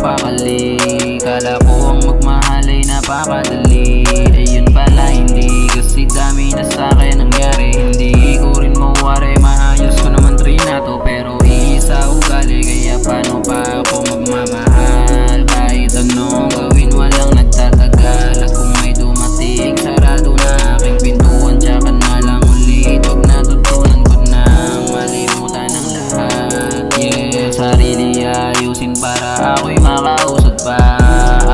mapakali. Kala ko ang magmahal ay napakadali, ayun pala hindi, kasi dami na sa'kin nangyari. Hindi ko rin mawari, maayos ko naman trinato, pero iisa ugali, kaya paano pa ako magmamahal? Kahit anong gawin walang nagtatagal, at kung may dumating sarado na aking pintuan, tsaka na lang ulit. Huwag natutunan ko nang malimutan ang lahat. Yeah, sarili ayusin para ako'y makausad pa.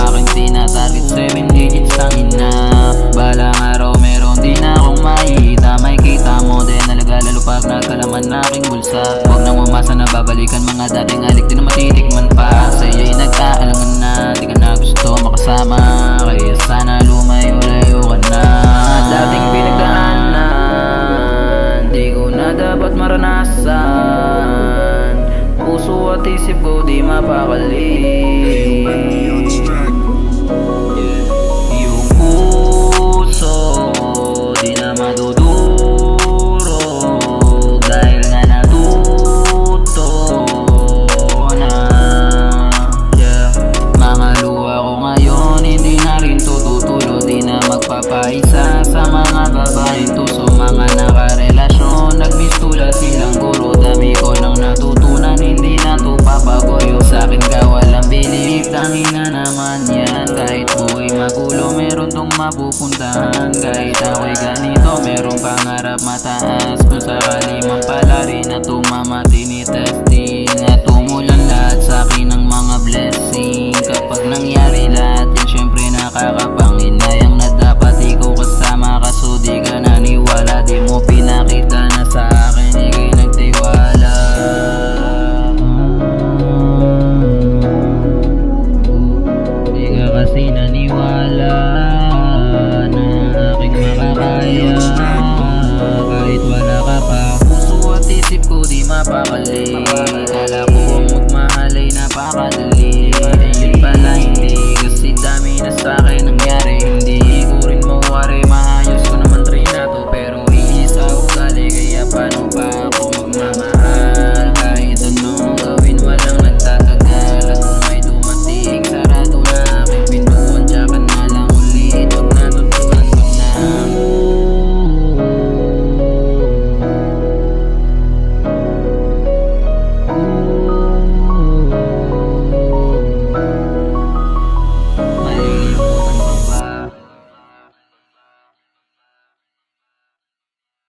Aking tinatarget 7 digits ang ina. Balang araw meron din akong makikita. May kita mo din talaga, lalo pag nagkalaman na aking bulsa. Huwag nang umasa na babalikan mga dating alik, di na matitikman pa. Sa'yo'y nag-aalangan na, di ka na gusto makasama, kaya sana lumayo-layo ka na. Dating pinagdaanan, di ko na dapat maranasan. Puso at isip ko di mapakali. Yung puso di na madudurog, dahil nga natuto na. Mga luha ko ngayon hindi na rin tututulo, di na magpapaisa sa mga babaeng tuso. Mga nakarelasyon nagmistula silang guro, dami ko nang natutunan, hindi na to papagoyo. Sa'kin ka walang bilib, tangin na naman yan. Kahit buhay magulo meron tong mapupuntahan. Kahit ako'y ganito merong pangarap mataas, kung sakali man pala rin na tumama tinitesting. At tumulan lahat sa'kin ng mga blessing. Kapag nangyari lahat yun syempre nakakapanginayang na dapat ikaw kasama, kaso di ka naniwala. Di mo pinakita na sa akin ika'y nagtiwala. Di ka kasi naniwala na aking makakaya, kahit wala ka pa. Puso at isip ko di mapakali. Kala ko ang magmahal ay napakadali, ayun pala hindi, kasi dami na sa'kin